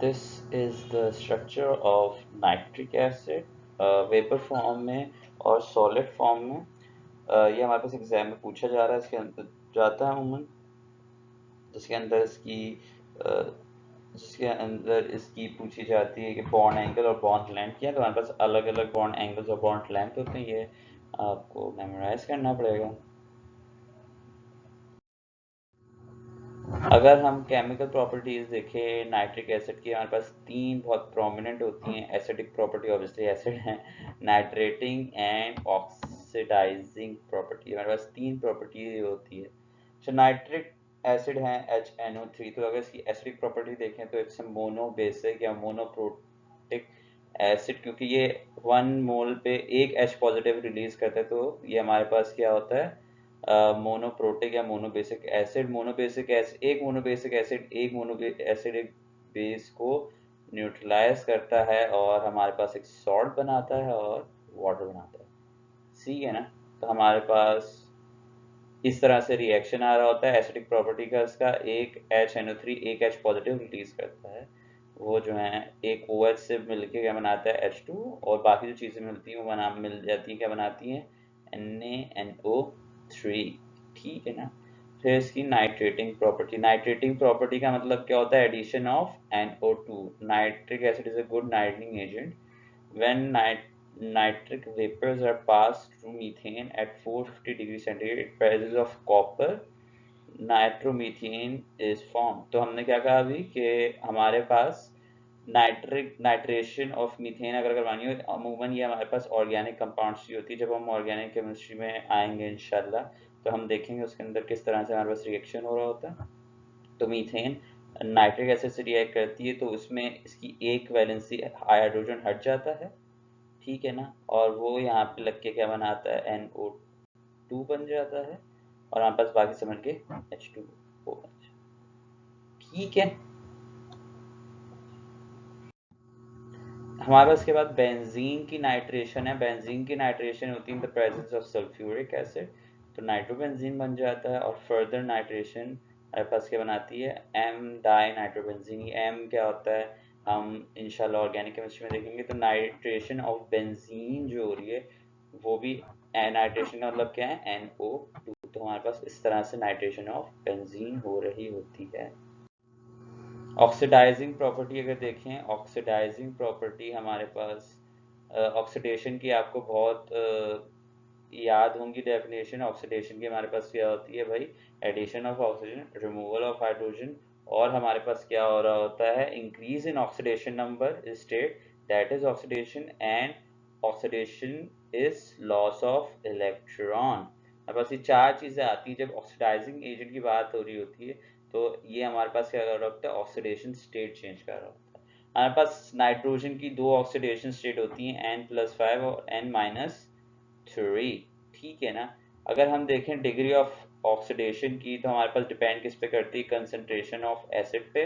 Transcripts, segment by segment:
This is the structure of nitric acid vapour form में और solid form में। ये हमारे पास एग्जाम में पूछा जा रहा है, इसके अंदर जाता है अमूमन, जिसके अंदर इसकी जिसके अंदर इसकी पूछी जाती है कि बॉन्ड एंगल और बॉन्ड लेंथ क्या है। तो हमारे पास अलग अलग बॉन्ड एंगल्स और बॉन्ड लेंथ होते हैं, ये आपको मेमोराइज करना पड़ेगा। अगर हम केमिकल प्रॉपर्टीज देखें नाइट्रिक एसिड की, हमारे पास तीन बहुत प्रोमिनेंट होती हैं। एसिडिक प्रॉपर्टी ऑब्वियसली एसिड है, नाइट्रेटिंग एंड ऑक्सीडाइजिंग प्रॉपर्टी, हमारे पास तीन प्रॉपर्टी होती है। तो नाइट्रिक एसिड है HNO3, तो अगर इसकी एसिडिक प्रॉपर्टी देखें तो इट्स मोनो बेसिक या मोनोप्रोटिक एसिड, क्योंकि ये 1 मोल पे एक H पॉजिटिव रिलीज करता है, तो ये हमारे पास क्या होता है मोनोप्रोटिक या मोनोबेसिक एसिड। मोनोबेसिक एसिड एक एसिडिक बेस को न्यूट्रलाइज करता है और हमारे पास एक सॉल्ट बनाता है और वाटर बनाता है, ठीक है ना। तो हमारे पास इस तरह से रिएक्शन आ रहा होता है। एसिडिक प्रॉपर्टी का इसका एक HNO3 एक H पॉजिटिव रिलीज करता है, वो जो है एक OH से मिलके क्या बनाता है H2, और बाकी जो चीज़ें मिलती हैं वो मिल जाती हैं, क्या बनाती हैं NaNO3, ठीक है ना। फिर इसकी नाइट्रेटिंग प्रॉपर्टी का मतलब क्या होता है addition of NO2। Nitric acid is a good nitrating agent when nitric vapors are passed through methane at 450 degrees centigrade, presence of copper nitromethane is form. तो हमने क्या कहा अभी कि हमारे पास नाइट्रेशन ऑफ मीथेन अगर करवानी हो, अमूमन ये हमारे पास ऑर्गेनिक कंपाउंड्स की होती है। जब हम ऑर्गेनिक केमिस्ट्री में आएंगे इंशाल्लाह, तो हम देखेंगे उसके अंदर किस तरह से हमारे पास रिएक्शन हो रहा होता है। तो मीथेन नाइट्रिक एसिड से रिएक्ट करती है, तो उसमें इसकी एक वैलेंसी हाइड्रोजन हट जाता है, ठीक है ना, और वो यहाँ पे लग के क्या बनाता है NO2 बन जाता है, और हमारे पास बाकी समझ के H2O बन जाता है, ठीक है। हमारे पास के बाद बेंजीन की नाइट्रेशन है। बेंजीन की नाइट्रेशन होती है in the presence of sulphuric acid, तो नाइट्रोबेंजीन बन जाता है। और फर्दर नाइट्रेशन हमारे पास क्या बनाती है M डाई नाइट्रोबेंजीन। M क्या होता है हम इंशाल्लाह ऑर्गेनिक केमिस्ट्री में देखेंगे। तो नाइट्रेशन ऑफ बेंजीन जो हो रही है वो भी नाइट्रेशन का मतलब क्या है NO2। तो हमारे पास इस तरह से नाइट्रेशन ऑफ बेंजीन हो रही होती है। ऑक्सीडाइजिंग प्रॉपर्टी अगर देखें, ऑक्सीडाइजिंग प्रॉपर्टी हमारे पास ऑक्सीडेशन की आपको बहुत याद होंगी डेफिनेशन। ऑक्सीडेशन की हमारे पास क्या होती है भाई, addition of oxygen, removal of hydrogen, और हमारे पास क्या हो रहा होता है increase in oxidation number state, that is oxidation, and oxidation is loss of electron. हमारे पास ये चार चीजें आती हैं जब ऑक्सीडाइजिंग एजेंट की बात हो रही होती है। तो ये हमारे पास क्या कर रहा होता है ऑक्सीडेशन स्टेट चेंज कर रहा होता है। हमारे पास नाइट्रोजन की दो ऑक्सीडेशन स्टेट होती हैं N+5 और N-3, ठीक है ना। अगर हम देखें डिग्री ऑफ ऑक्सीडेशन की, तो हमारे पास डिपेंड किस पे करती है, कंसंट्रेशन ऑफ एसिड पे।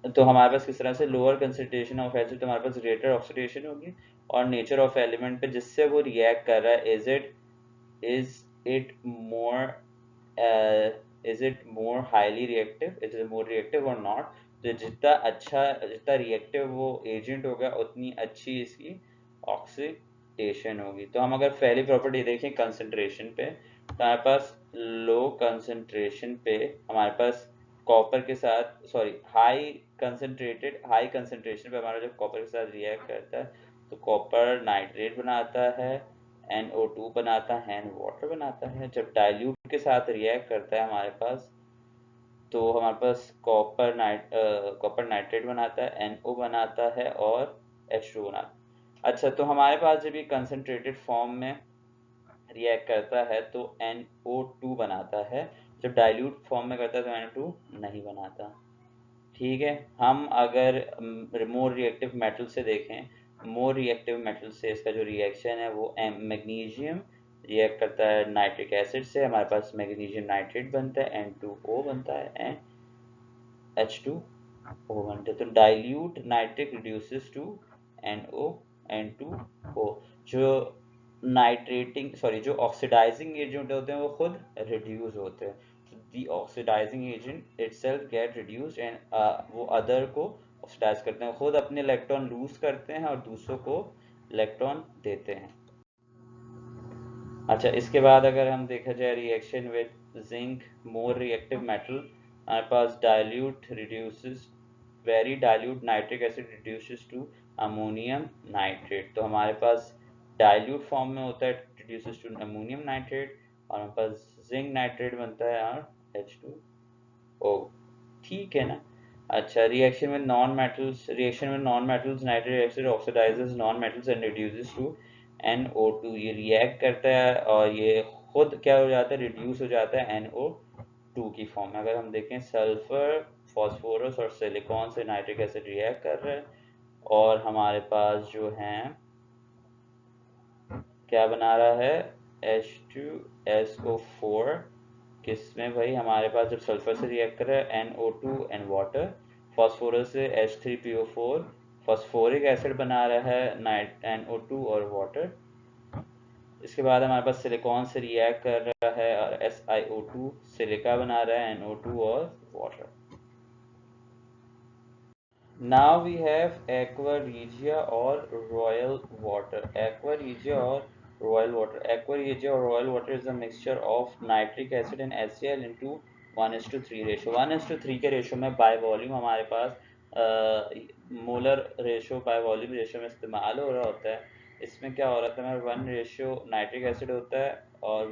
तो हमारे पास किस तरह से लोअर कंसंट्रेशन ऑफ एसिड, तो हमारे पास ग्रेटर ऑक्सीडेशन होगी, और नेचर ऑफ एलिमेंट पे जिससे वो रिएक्ट कर रहा है, is it more is it more highly reactive, is it more reactive or not। तो जितना रिएक्टिव वो एजेंट होगा उतनी अच्छी इसकी ऑक्सीडेशन होगी। तो हम अगर पहली प्रॉपर्टी देखें कंसंट्रेशन पे, तो हमारे पास लो कंसंट्रेशन पे हमारे पास कॉपर के साथ हाई कंसंट्रेशन पे हमारा जब कॉपर के साथ रिएक्ट करता है, तो कॉपर नाइट्रेट बनाता है, NO2 बनाता है एंड वाटर बनाता है। जब डाइल्यूट के साथ रिएक्ट करता है हमारे पास, तो हमारे पास कॉपर नाइट्रेट बनाता है, NO बनाता है और H2 बनाता है। अच्छा, तो हमारे पास जब ये कंसंट्रेटेड फॉर्म में रिएक्ट करता है तो NO2 बनाता है, जब डाइल्यूट फॉर्म में करता है तो NO2 नहीं बनाता, ठीक है। हम अगर मोर रिएक्टिव मेटल से देखें, मोर रिएक्टिव मेटल से इसका जो रिएक्शन है वो मैग्नीशियम रिएक्ट करता है नाइट्रिक एसिड से, हमारे पास मैग्नीशियम नाइट्रेट बनता है, N2O बनता है एंड H2O बनता है। तो dilute nitric reduces to NO N2O। जो जो ऑक्सीडाइजिंग एजेंट होते हैं वो खुद रिड्यूस होते हैं। the oxidizing agent itself get reduced and वो other को oxidize करते हैं, खुद अपने इलेक्ट्रॉन लूज करते हैं और दूसरों को इलेक्ट्रॉन देते हैं। अच्छा, इसके बाद अगर हम देखा जाए reaction with zinc more reactive metal, हमारे पास dilute reduces very dilute nitric acid reduces to ammonium nitrate. तो हमारे पास डाइल्यूट फॉर्म में होता है, रिड्यूसेस टू अमोनियम नाइट्रेट, और हमारे पास जिंक नाइट्रेट बनता है और H2O। ठीक है ना। अच्छा, रिएक्शन में non metals nitric acid oxidises non metals and reduces to NO2। ये रिएक्ट करता है और ये खुद क्या हो जाता है, रिड्यूस हो जाता है NO2 की फॉर्म में। अगर हम देखें, सल्फर फास्फोरस और सिलिकॉन से नाइट्रिक एसिड रिएक्ट कर रहा है और हमारे पास जो है क्या बना रहा है, H2SO4। किसमें भाई, हमारे पास जब सल्फर से रिएक्ट कर रहा है NO2 एंड वाटर, फास्फोरस से H3PO4 फास्फोरिक एसिड बना रहा है NO2 और वाटर। इसके बाद हमारे पास सिलिकॉन से रिएक्ट कर रहा है और SiO2 सिलिका बना रहा है NO2 और water. Now we have aqua regia or royal water. Aqua regia or royal water. Aqua regia or royal water is a mixture of nitric acid and HCl into 1:3 ratio. 1:3 के ratio में by volume हमारे पास molar ratio by volume ratio में इस्तेमाल हो रहा होता है। इसमें क्या हो रहा है, 1 रेशो नाइट्रिक एसिड होता है और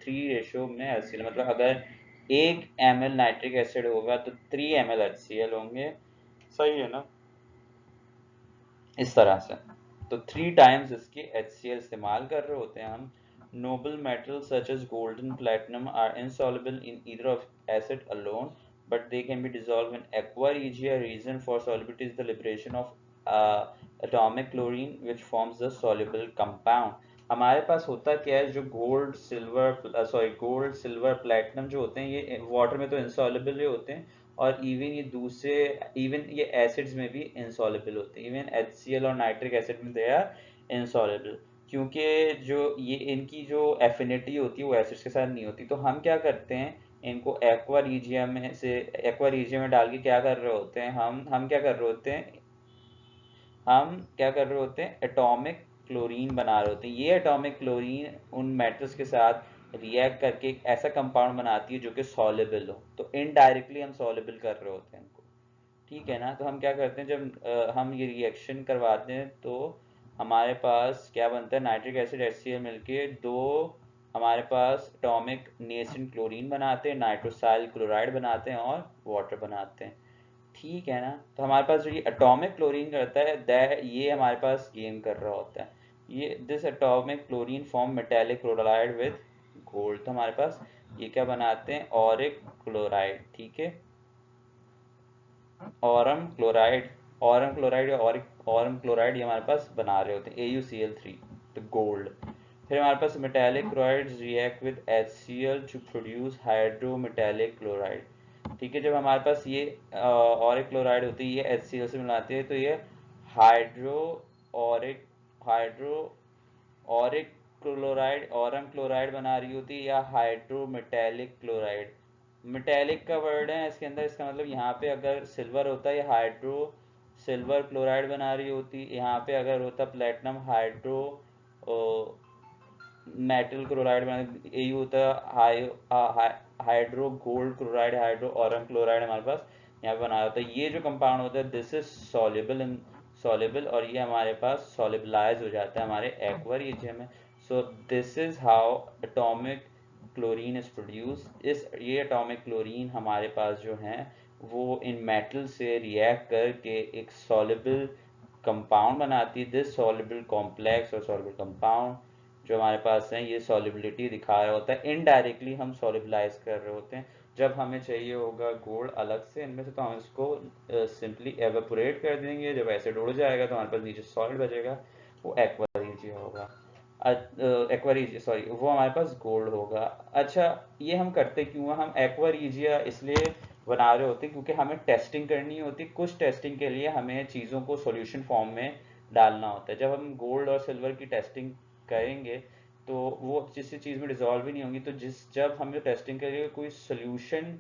3 रेशो में HCl। मतलब अगर 1 ml नाइट्रिक एसिड होगा तो 3 ml HCl होंगे। सही है ना, इस तरह से। तो 3 टाइम्स इसके HCl इस्तेमाल कर रहे होते हैं हम। Noble metals such as gold and platinum are insoluble in either of acid alone but they can be dissolve in aqua regia. Reason for solubility is the liberation of atomic chlorine which forms the soluble compound. हमारे पास होता क्या है, जो gold silver platinum जो होते हैं ये water में तो इनसॉल्युबल ही होते हैं और इवन ये एसिड्स में भी इनसॉल्युबल होते हैं। इवन HCl और नाइट्रिक एसिड में दे आर इनसॉल्युबल, क्योंकि जो ये इनकी जो एफिनिटी होती है वो एसिड्स के साथ नहीं होती। तो हम क्या करते हैं, इनको एक्वा रीजिया में डाल के क्या कर रहे होते हैं, हम क्या कर रहे होते हैं, एटॉमिक क्लोरीन बना रहे होते हैं। ये एटॉमिक क्लोरीन उन मेटल्स के साथ रिएक्ट करके एक ऐसा कंपाउंड बनाती है जो कि सॉल्युबल हो। तो इनडायरेक्टली हम सॉल्युबल कर रहे होते हैं इनको। ठीक है ना। तो हम क्या करते हैं, जब हम ये रिएक्शन करवाते हैं तो हमारे पास क्या बनता है, नाइट्रिक एसिड HCl मिलके दो हमारे पास एटॉमिक नेसेंट क्लोरीन बनाते हैं, नाइट्रोसाइल क्लोराइड बनाते हैं और वाटर बनाते हैं। ठीक है ना। तो हमारे पास जो ये एटॉमिक क्लोरीन करता है ये हमारे पास गेन कर रहा होता है। ये this atomic chlorine form metallic chloride with gold. तो हमारे पास ये क्या बनाते हैं, ऑरिक क्लोराइड। ठीक है, ऑरम क्लोराइड या ऑरम क्लोराइड ये हमारे पास बना रहे होते हैं AuCl3, तो गोल्ड। फिर हमारे पास metallic chlorides react with HCl to produce hydrometallic chloride. ठीक है, जब हमारे पास ये ऑरिक क्लोराइड होती है ये HCl से मिलाती है तो ये hydro Auric chloride Aurum chloride बना रही होती है या हाइड्रोमेटेलिक क्लोराइड। मेटेलिक का वर्ड है इसके अंदर, इसका मतलब यहाँ पे अगर सिल्वर होता है हाइड्रो सिल्वर क्लोराइड बना रही होती, यहाँ पे अगर होता प्लेटिनम हाइड्रो मेटल क्लोराइड बना, यही होता hydro gold chloride, hydro Aurum chloride हमारे पास यहाँ पे बनाया होता है। ये जो कंपाउंड होता है दिस इज सॉल्युबल और ये हमारे पास सॉल्युबलाइज हो जाता है हमारे एक्वा रीजियन में। So this is how atomic chlorine is produce. ये एटॉमिक क्लोरीन हमारे पास जो है वो इन मेटल से रिएक्ट करके एक सॉल्युबल कंपाउंड बनाती है। दिस सॉल्युबल कॉम्प्लेक्स और सॉल्युबल कंपाउंड जो हमारे पास है ये सॉल्युबिलिटी दिखा रहा होता है। इनडायरेक्टली हम सॉल्युबलाइज कर रहे होते हैं। जब हमें चाहिए होगा गोल्ड अलग से इनमें से तो हम इसको सिंपली एवेपोरेट कर देंगे। जब एसिड उड़ जाएगा तो हमारे पास नीचे सॉलिड बचेगा, वो एक्वा रीजिया होगा। वो हमारे पास गोल्ड होगा। अच्छा, ये हम करते क्यों, हम एक्वा रीजिया इसलिए बना रहे होते हैं क्योंकि हमें टेस्टिंग करनी होती। कुछ टेस्टिंग के लिए हमें चीज़ों को सॉल्यूशन फॉर्म में डालना होता है। जब हम गोल्ड और सिल्वर की टेस्टिंग करेंगे तो वो किसी चीज़ में डिजॉल्व ही नहीं होंगी। तो जब हमें टेस्टिंग के लिए कोई सोल्यूशन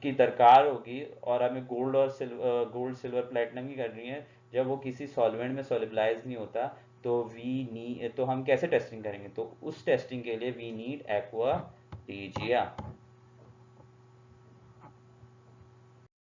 की दरकार होगी और हमें गोल्ड सिल्वर प्लेटिनम की करनी है, जब वो किसी सॉल्वेंट में सोलिबलाइज नहीं होता, तो हम कैसे टेस्टिंग करेंगे? तो उस टेस्टिंग के लिए वी नीड एक्वा रीजिया।